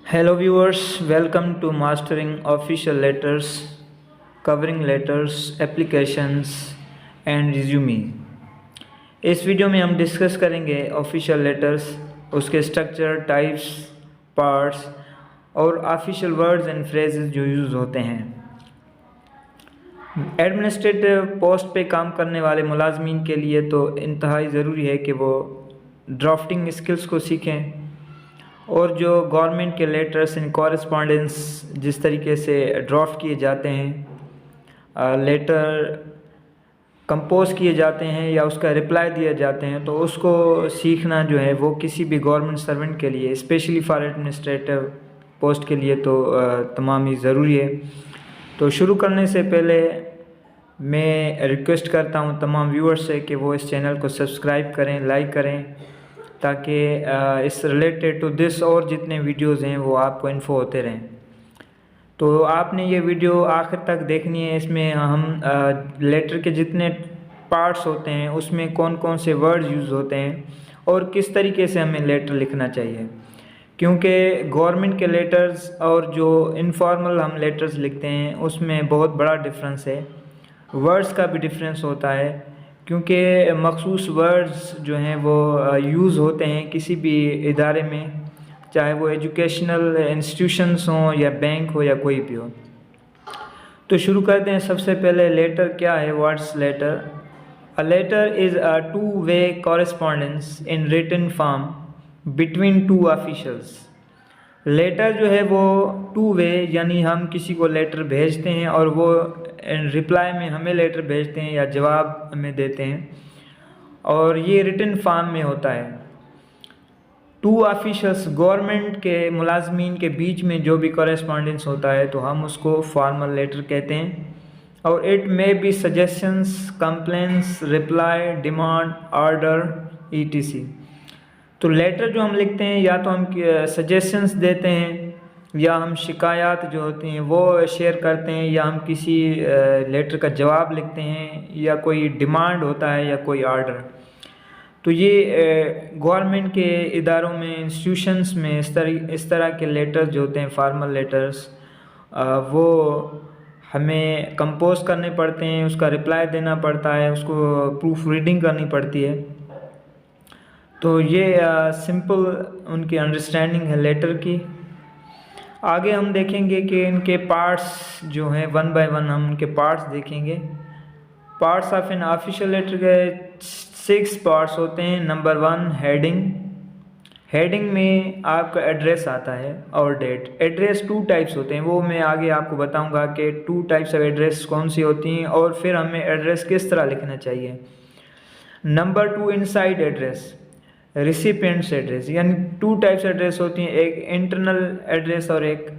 Hello viewers, welcome to Mastering Official Letters, covering letters, applications and resume। इस video में हम discuss करेंगे official letters, उसके structure, types, parts और official words and phrases जो use होते हैं। एडमिनिस्ट्रेटिव पोस्ट पे काम करने वाले मुलाजमीन के लिए तो इंतहाई ज़रूरी है कि वो ड्राफ्टिंग स्किल्स को सीखें और जो गवर्नमेंट के लेटर्स एंड कॉरेस्पॉन्डेंस जिस तरीके से ड्राफ्ट किए जाते हैं, लेटर कंपोज किए जाते हैं या उसका रिप्लाई दिए जाते हैं, तो उसको सीखना जो है वो किसी भी गवर्नमेंट सर्वेंट के लिए, स्पेशली फॉर एडमिनिस्ट्रेटिव पोस्ट के लिए तो तमाम ही ज़रूरी है। तो शुरू करने से पहले मैं रिक्वेस्ट करता हूँ तमाम व्यूअर्स से कि वो इस चैनल को सब्सक्राइब करें, लाइक करें, ताकि इस रिलेटेड टू दिस और जितने वीडियोस हैं वो आपको इन्फो होते रहें। तो आपने ये वीडियो आखिर तक देखनी है। इसमें हम लेटर के जितने पार्ट्स होते हैं उसमें कौन कौन से वर्ड्स यूज़ होते हैं और किस तरीके से हमें लेटर लिखना चाहिए, क्योंकि गवर्नमेंट के लेटर्स और जो इनफॉर्मल हम लेटर्स लिखते हैं उसमें बहुत बड़ा डिफरेंस है। वर्ड्स का भी डिफरेंस होता है, क्योंकि मखसूस वर्ड्स जो हैं वो यूज़ होते हैं किसी भी इदारे में, चाहे वो एजुकेशनल इंस्टीट्यूशंस हों या बैंक हो या कोई भी हो। तो शुरू करते हैं। सबसे पहले लेटर क्या है, what's letter? A letter is a two way correspondence in written form between two officials. Letter जो है वो टू वे, यानी हम किसी को लेटर भेजते हैं और वो रिप्लाई में हमें लेटर भेजते हैं या जवाब हमें देते हैं, और ये रिटन फॉर्म में होता है। टू ऑफिशियल्स, गवर्नमेंट के मुलाजमीन के बीच में जो भी कॉरेस्पॉन्डेंस होता है तो हम उसको फॉर्मल लेटर कहते हैं। और it may be suggestions, complaints, reply, demand, order, etc. तो लेटर जो हम लिखते हैं या तो हम सजेशंस देते हैं या हम शिकायत जो होती हैं वो शेयर करते हैं या हम किसी लेटर का जवाब लिखते हैं या कोई डिमांड होता है या कोई ऑर्डर। तो ये गवर्नमेंट के इदारों में, इंस्टीट्यूशंस में इस तरह के लेटर्स जो होते हैं, फॉर्मल लेटर्स, वो हमें कंपोज करने पड़ते हैं, उसका रिप्लाई देना पड़ता है, उसको प्रूफ रीडिंग करनी पड़ती है। तो ये सिंपल उनकी अंडरस्टैंडिंग है लेटर की। आगे हम देखेंगे कि इनके पार्ट्स जो हैं, वन बाय वन हम उनके पार्ट्स देखेंगे। Parts of an official letter के 6 पार्ट्स होते हैं। Number 1, heading. हेडिंग में आपका एड्रेस आता है और डेट। एड्रेस 2 टाइप्स होते हैं, वो मैं आगे आपको बताऊंगा कि 2 टाइप्स ऑफ एड्रेस कौन सी होती हैं और फिर हमें एड्रेस किस तरह लिखना चाहिए। नंबर 2, इनसाइड एड्रेस, रिसिपिएंट्स एड्रेस, यानी 2 टाइप्स एड्रेस होती हैं, एक इंटरनल एड्रेस और एक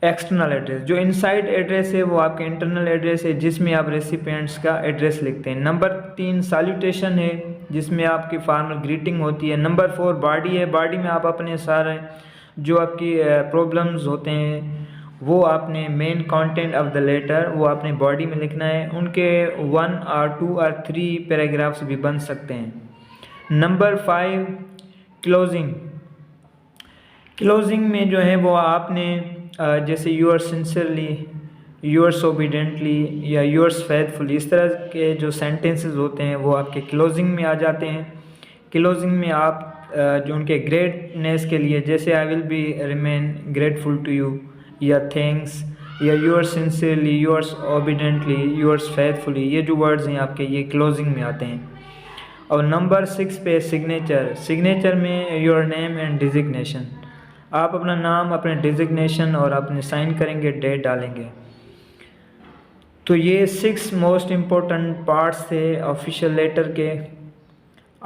एक्सटर्नल एड्रेस। जो इनसाइड एड्रेस है वो आपके इंटरनल एड्रेस है जिसमें आप रेसिपिएंट्स का एड्रेस लिखते हैं। नंबर 3, सैल्यूटेशन है जिसमें आपकी फॉर्मल ग्रीटिंग होती है। नंबर 4, बॉडी है। बॉडी में आप अपने सारे जो आपकी प्रॉब्लम्स होते हैं वो आपने main content of the letter वो आपने बॉडी में लिखना है। उनके 1 और 2 और 3 पैराग्राफ्स भी बन सकते हैं। Number 5, closing. क्लोजिंग में जो है वो आपने जैसे यूअर्स सिंसियरली, यूअर्स ओबीडेंटली या यूअर्स फेथफुली, इस तरह के जो सेंटेंसेस होते हैं वो आपके क्लोजिंग में आ जाते हैं। क्लोजिंग में आप जो उनके ग्रेटनेस के लिए, जैसे I will be remain grateful to you, या थैंक्स, या yours sincerely, yours obediently, yours faithfully, ये जो वर्ड्स हैं आपके ये क्लोजिंग में आते हैं। और नंबर 6 पे सिग्नेचर। सिग्नेचर में योर नेम एंड डिजिग्नेशन, आप अपना नाम, अपने डिजिग्नेशन और अपने साइन करेंगे, डेट डालेंगे। तो ये 6 मोस्ट इम्पोर्टेंट पार्ट्स थे ऑफिशियल लेटर के।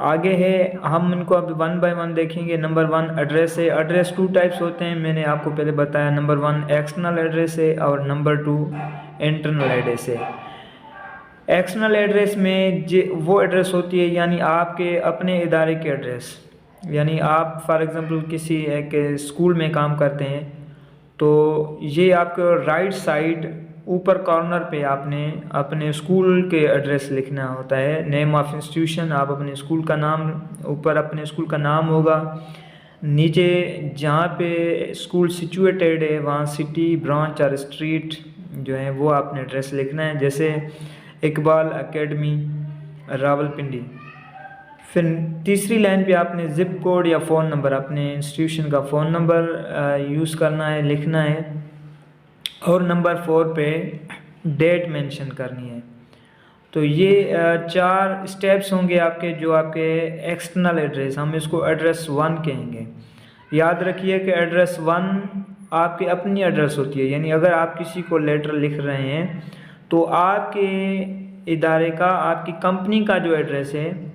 आगे है, हम इनको अभी 1 बाय 1 देखेंगे। नंबर 1, एड्रेस है। एड्रेस 2 टाइप्स होते हैं, मैंने आपको पहले बताया। नंबर 1 एक्सटर्नल एड्रेस है और नंबर 2 इंटरनल एड्रेस है। एक्सटर्नल एड्रेस में वो एड्रेस होती है यानी आपके अपने इदारे के एड्रेस, यानी आप फॉर एग्ज़ाम्पल किसी एक स्कूल में काम करते हैं तो ये आपको राइट साइड ऊपर कॉर्नर पे आपने अपने स्कूल के एड्रेस लिखना होता है। नेम ऑफ इंस्टीट्यूशन, आप अपने स्कूल का नाम, ऊपर अपने स्कूल का नाम होगा, नीचे जहाँ पे स्कूल सिचुएटेड है वहाँ सिटी, ब्रांच और स्ट्रीट जो है वो आपने एड्रेस लिखना है, जैसे इकबाल एकेडमी रावलपिंडी। फिर तीसरी लाइन पे आपने ज़िप कोड या फ़ोन नंबर, अपने इंस्टीट्यूशन का फ़ोन नंबर यूज़ करना है, लिखना है। और नंबर 4 पे डेट मेंशन करनी है। तो ये 4 स्टेप्स होंगे आपके, जो आपके एक्सटर्नल एड्रेस, हम इसको एड्रेस 1 कहेंगे। याद रखिए कि एड्रेस 1 आपकी अपनी एड्रेस होती है, यानी अगर आप किसी को लेटर लिख रहे हैं तो आपके इदारे का, आपकी कंपनी का जो एड्रेस है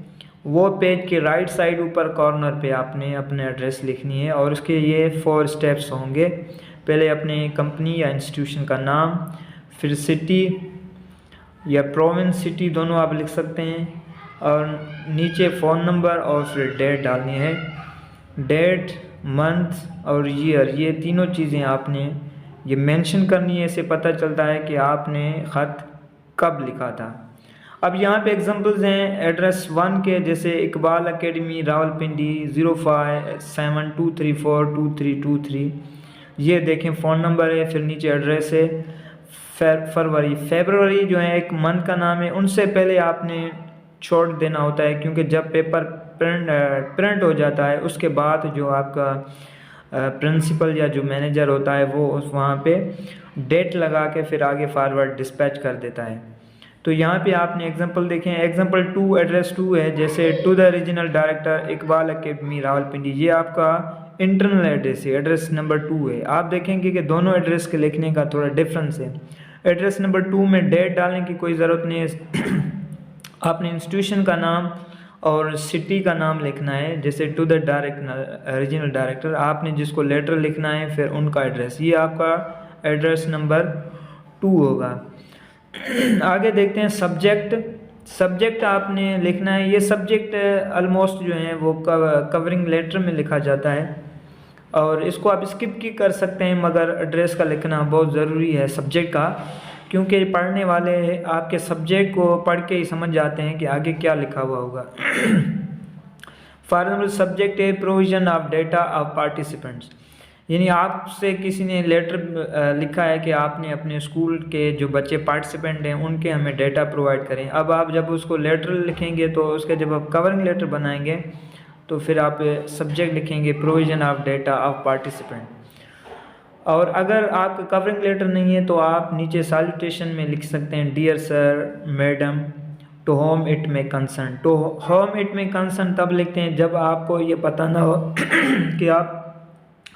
वो पेज के राइट साइड ऊपर कॉर्नर पे आपने अपने एड्रेस लिखनी है। और उसके ये 4 स्टेप्स होंगे। पहले अपने कंपनी या इंस्टीट्यूशन का नाम, फिर सिटी या प्रोविंस, सिटी दोनों आप लिख सकते हैं, और नीचे फ़ोन नंबर और फिर डेट डालनी है। डेट, मंथ और ईयर, ये तीनों चीज़ें आपने ये मेंशन करनी है। इससे पता चलता है कि आपने ख़त कब लिखा था। अब यहाँ पे एग्जांपल्स हैं एड्रेस 1 के, जैसे इकबाल एकेडमी रावलपिंडी 0572342323। ये देखें फ़ोन नंबर है, फिर नीचे एड्रेस है। फरवरी जो है एक मंथ का नाम है, उनसे पहले आपने छोड़ देना होता है, क्योंकि जब पेपर प्रिंट हो जाता है उसके बाद जो आपका प्रिंसिपल या जो मैनेजर होता है वो वहाँ पे डेट लगा के फिर आगे फॉरवर्ड डिस्पैच कर देता है। तो यहाँ पे आपने एग्जांपल देखें, एग्जांपल 2 एड्रेस 2 है, जैसे to the regional director Iqbal academy Rawalpindi, ये आपका इंटरनल एड्रेस है, एड्रेस नंबर 2 है। आप देखेंगे कि दोनों एड्रेस के लिखने का थोड़ा डिफरेंस है। एड्रेस नंबर 2 में डेट डालने की कोई ज़रूरत नहीं है, आपने इंस्टीट्यूशन का नाम और सिटी का नाम लिखना है, जैसे टू द रीजनल डायरेक्टर, आपने जिसको लेटर लिखना है फिर उनका एड्रेस, ये आपका एड्रेस नंबर 2 होगा। आगे देखते हैं सब्जेक्ट। सब्जेक्ट आपने लिखना है, ये सब्जेक्ट ऑलमोस्ट जो है वो कवरिंग लेटर में लिखा जाता है, और इसको आप स्किप की कर सकते हैं, मगर एड्रेस का लिखना बहुत ज़रूरी है सब्जेक्ट का, क्योंकि पढ़ने वाले आपके सब्जेक्ट को पढ़ के ही समझ जाते हैं कि आगे क्या लिखा हुआ होगा। फॉर एग्जाम्पल सब्जेक्ट है provision of data of participants, यानी आपसे किसी ने लेटर लिखा है कि आपने अपने स्कूल के जो बच्चे पार्टिसिपेंट हैं उनके हमें डेटा प्रोवाइड करें। अब आप जब उसको लेटर लिखेंगे तो उसके जब आप कवरिंग लेटर बनाएंगे तो फिर आप सब्जेक्ट लिखेंगे provision of data of participant. और अगर आपका कवरिंग लेटर नहीं है तो आप नीचे सैल्यूटेशन में लिख सकते हैं dear sir, madam, to whom it may concern. To whom it may concern तब लिखते हैं जब आपको ये पता ना हो कि आप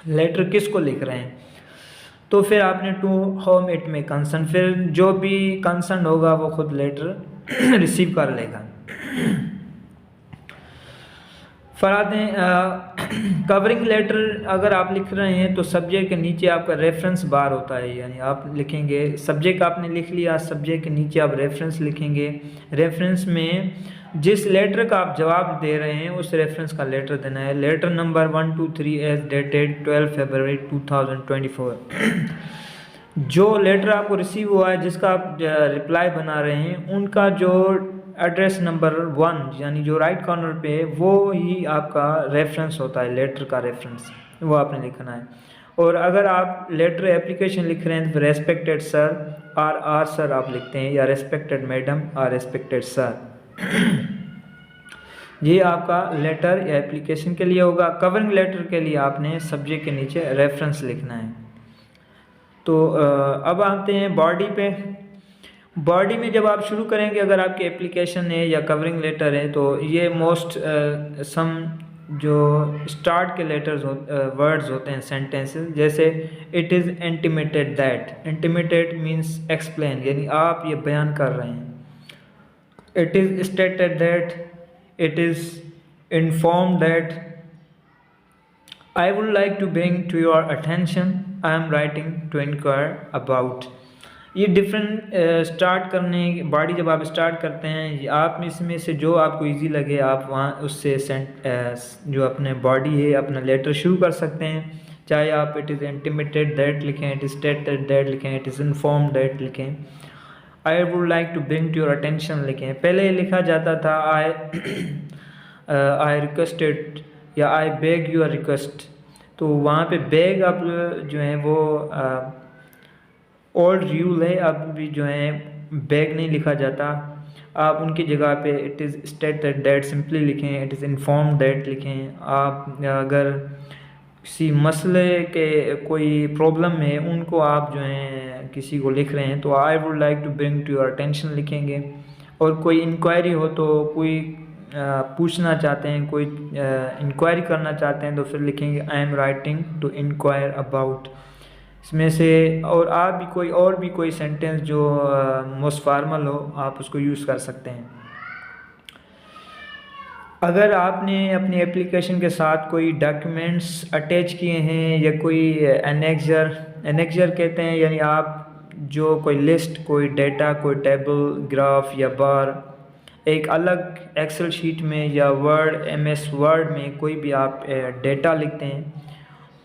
लेटर किसको लिख रहे हैं, तो फिर आपने to whom it may concern, फिर जो भी कंसर्न होगा वो खुद लेटर रिसीव कर लेगा। कवरिंग लेटर अगर आप लिख रहे हैं तो सब्जेक्ट के नीचे आपका रेफरेंस बार होता है, यानी आप लिखेंगे सब्जेक्ट आपने लिख लिया, सब्जेक्ट के नीचे आप रेफरेंस लिखेंगे। रेफरेंस में जिस लेटर का आप जवाब दे रहे हैं उस रेफरेंस का लेटर देना है। Letter number 1 2 3 as dated 12 February 2024। जो लेटर आपको रिसीव हुआ है, जिसका आप रिप्लाई बना रहे हैं, उनका जो एड्रेस नंबर 1 यानी जो राइट कॉर्नर पे है वो ही आपका रेफरेंस होता है, लेटर का रेफरेंस वो आपने लिखना है। और अगर आप लेटर एप्लीकेशन लिख रहे हैं तो रेस्पेक्टेड सर आर सर आप लिखते हैं, या respected madam or respected sir. ये आपका लेटर या एप्लीकेशन के लिए होगा। कवरिंग लेटर के लिए आपने सब्जेक्ट के नीचे रेफरेंस लिखना है। तो अब आते हैं बॉडी पे। बॉडी में जब आप शुरू करेंगे, अगर आपकी एप्लीकेशन है या कवरिंग लेटर है, तो ये मोस्ट सम जो स्टार्ट के लेटर्स वर्ड्स होते हैं, सेंटेंसेस, जैसे it is intimated that. Intimated means explain, यानी आप ये बयान कर रहे हैं। It is stated that, it is informed that, I would like to bring to your attention, I am writing to inquire about. ये डिफरेंट स्टार्ट करने body जब आप स्टार्ट करते हैं, आप इसमें से जो आपको इजी लगे आप वहाँ उससे जो अपने बॉडी है अपना लेटर शुरू कर सकते हैं। चाहे आप इट इज़ इंटीमेटेड दैट लिखें, इट इज़ स्टेटेड दैट लिखें, इट इज़ इन्फॉर्म्ड दैट लिखें, I would like to bring to your attention लिखें। पहले लिखा जाता था आई रिक्वेस्टेड या आई बेग योर रिक्वेस्ट। तो वहाँ पे बेग अब जो है वो ओल्ड रूल है, अब भी जो है बेग नहीं लिखा जाता। आप उनकी जगह पे it is stated that simply लिखें, इट इज़ इन्फॉर्म्ड दैट लिखें। आप अगर किसी मसले के कोई प्रॉब्लम है उनको आप जो है किसी को लिख रहे हैं तो I would like to bring to your attention लिखेंगे। और कोई इंक्वायरी हो तो कोई पूछना चाहते हैं, कोई इंक्वायरी करना चाहते हैं तो फिर लिखेंगे I am writing to inquire about. इसमें से और भी कोई सेंटेंस जो मोस्ट फॉर्मल हो आप उसको यूज़ कर सकते हैं। अगर आपने अपनी एप्लीकेशन के साथ कोई डॉक्यूमेंट्स अटैच किए हैं या कोई एनेक्जर कहते हैं, यानी आप जो कोई लिस्ट, कोई डेटा, कोई टेबल, ग्राफ या बार एक अलग एक्सेल शीट में या MS वर्ड में कोई भी आप डेटा लिखते हैं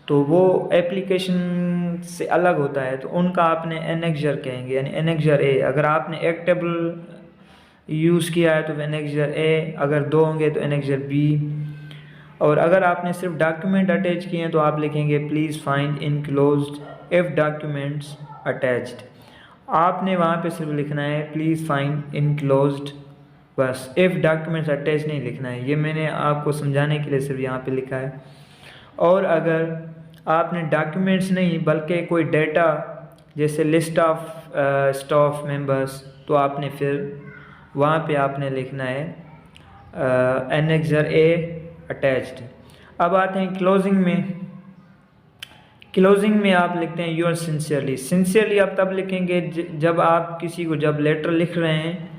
तो वो एप्लीकेशन से अलग होता है, तो उनका आपने एनेक्जर कहेंगे, यानी एनेक्जर ए। अगर आपने एक टेबल यूज़ किया है तो एनेक्जर ए, अगर दो होंगे तो एनेक्जर बी। और अगर आपने सिर्फ डॉक्यूमेंट अटैच किए हैं तो आप लिखेंगे please find enclosed if documents attached. आपने वहाँ पे सिर्फ लिखना है प्लीज़ फाइंड इनक्लोज्ड, बस इफ़ डॉक्यूमेंट्स अटैच नहीं लिखना है। ये मैंने आपको समझाने के लिए सिर्फ यहाँ पे लिखा है। और अगर आपने डॉक्यूमेंट्स नहीं बल्कि कोई डेटा जैसे लिस्ट ऑफ स्टाफ मेंबर्स, तो आपने फिर वहाँ पे आपने लिखना है एनेक्जर ए अटैच्ड। अब आते हैं क्लोजिंग में। क्लोजिंग में आप लिखते हैं योर सिंसियरली। सिंसियरली आप तब लिखेंगे जब आप किसी को जब लेटर लिख रहे हैं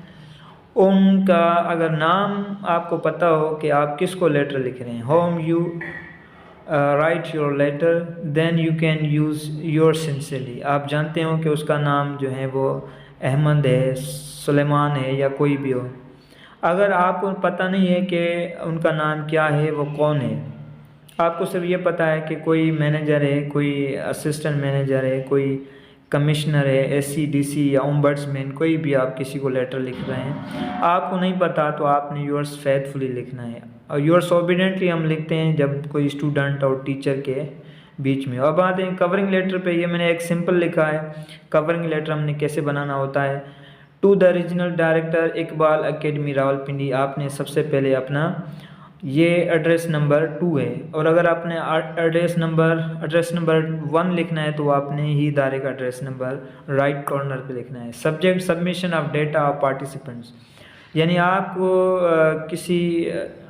उनका अगर नाम आपको पता हो कि आप किसको लेटर लिख रहे हैं, whom you write your letter, then you can use your sincerely. आप जानते हो कि उसका नाम जो है वो अहमद है, सुलेमान है या कोई भी हो। अगर आपको पता नहीं है कि उनका नाम क्या है, वो कौन है, आपको सिर्फ ये पता है कि कोई मैनेजर है, कोई असिस्टेंट मैनेजर है, कोई कमिश्नर है, SC, DC या ओम्बड्समैन, कोई भी आप किसी को लेटर लिख रहे हैं, आपको नहीं पता तो आपने योर्स फेथफुली लिखना है। और योर्स ओबीडियंटली हम लिखते हैं जब कोई स्टूडेंट और टीचर के बीच में। अब आते हैं कवरिंग लेटर पे। ये मैंने एक सिंपल लिखा है। कवरिंग लेटर हमने कैसे बनाना होता है। To the regional director Iqbal academy Rawalpindi, आपने सबसे पहले अपना ये एड्रेस नंबर 2 है। और अगर आपने एड्रेस नंबर 1 लिखना है तो आपने ही direct address number right corner पे लिखना है। Subject submission of data of participants, यानी आपको किसी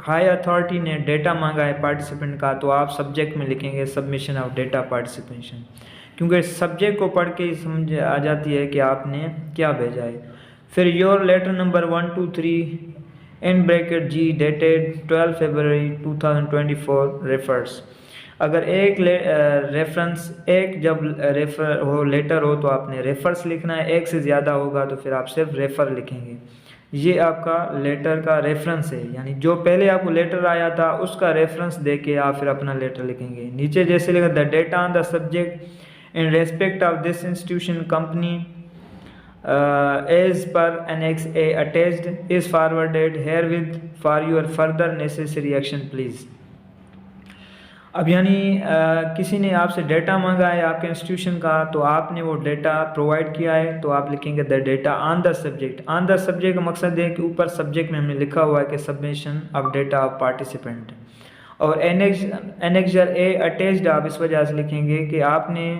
हाई अथॉरिटी ने डेटा मांगा है पार्टिसिपेंट का तो आप सब्जेक्ट में लिखेंगे सबमिशन ऑफ डेटा पार्टिसिपेशन, क्योंकि सब्जेक्ट को पढ़ के ही समझ आ जाती है कि आपने क्या भेजा है। फिर your letter number 1, 2, 3 in bracket G dated 12 February 2024 refers. अगर एक रेफरेंस जब रेफर हो लेटर हो तो आपने रेफर्स लिखना है, एक से ज़्यादा होगा तो फिर आप सिर्फ रेफर लिखेंगे। ये आपका लेटर का रेफरेंस है, यानी जो पहले आपको लेटर आया था उसका रेफरेंस दे के आप फिर अपना लेटर लिखेंगे। नीचे जैसे लिखा the data on the subject in respect of this institution company as per Annex A attached is forwarded herewith for your further necessary action please। अब यानी किसी ने आपसे डेटा मांगा है आपके इंस्टीट्यूशन का तो आपने वो डेटा प्रोवाइड किया है तो आप लिखेंगे the data on the subject. On the subject का मकसद है कि ऊपर सब्जेक्ट में हमने लिखा हुआ है कि submission of data of participant. और एनेक्जर ए अटैच्ड आप इस वजह से लिखेंगे कि आपने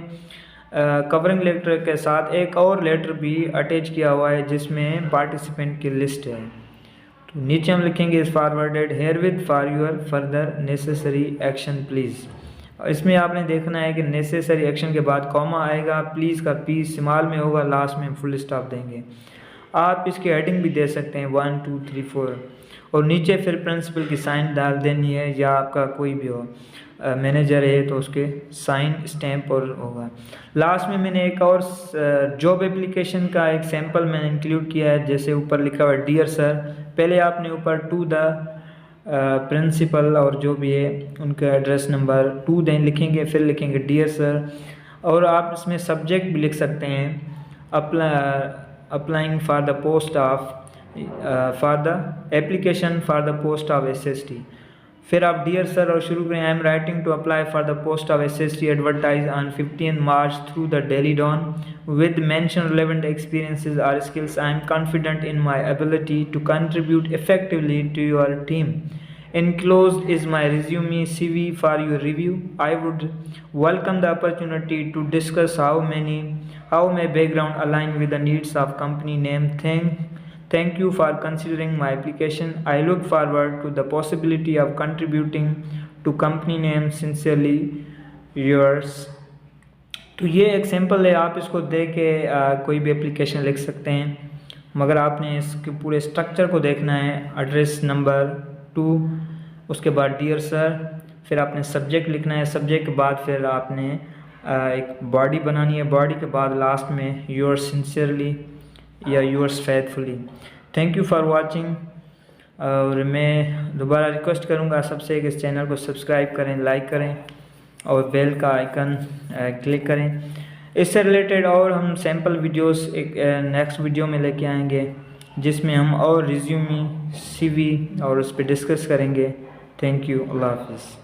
कवरिंग लेटर के साथ एक और लेटर भी अटैच किया हुआ है जिसमें पार्टिसिपेंट की लिस्ट है। तो नीचे हम लिखेंगे is forwarded here with for your further necessary action please. इसमें आपने देखना है कि नेसेसरी एक्शन के बाद कॉमा आएगा, प्लीज़ का पी स्मॉल में होगा, लास्ट में फुल स्टॉप देंगे। आप इसकी हेडिंग भी दे सकते हैं 1, 2, 3, 4 और नीचे फिर प्रिंसिपल की साइन डाल देनी है या आपका कोई भी हो मैनेजर है तो उसके साइन स्टैम्प और होगा। लास्ट में मैंने एक और जॉब एप्लीकेशन का एक सैंपल मैंने इंक्लूड किया है। जैसे ऊपर लिखा हुआ है डियर सर, पहले आपने ऊपर टू द प्रिंसिपल और जो भी है उनका एड्रेस नंबर 2 दें लिखेंगे, फिर लिखेंगे डियर सर। और आप इसमें सब्जेक्ट भी लिख सकते हैं applying for the post of for the application for the post of SST फिर आप डियर सर और शुरू करें। I am writing to apply for the post of SST advertise on 15 March through the daily Dawn with mention relevant experiences और skills. I am confident in my ability to contribute effectively to your team. Enclosed is my resume CV for your review. I would welcome the opportunity to discuss how my background align with the needs of company name. Thank you for considering my application. I look forward to the possibility of contributing to company name. Sincerely yours. तो ये एक sample है, आप इसको दे के कोई भी application लिख सकते हैं, मगर आपने इसके पूरे स्ट्रक्चर को देखना है। एड्रेस नंबर 2, उसके बाद डियर सर, फिर आपने सब्जेक्ट लिखना है, सब्जेक्ट के बाद फिर आपने एक बॉडी बनानी है, बॉडी के बाद लास्ट में योर्स सिंसियरली या yours faithfully. Thank you for watching. और मैं दोबारा रिक्वेस्ट करूँगा सबसे कि इस चैनल को सब्सक्राइब करें, लाइक करें और बेल का आइकन क्लिक करें। इससे रिलेटेड और हम सैम्पल वीडियोस एक नेक्स्ट वीडियो में लेके आएंगे, जिसमें हम और रिज्यूमी CV और उस पर डिस्कस करेंगे। Thank you. अल्लाह हाफिज़।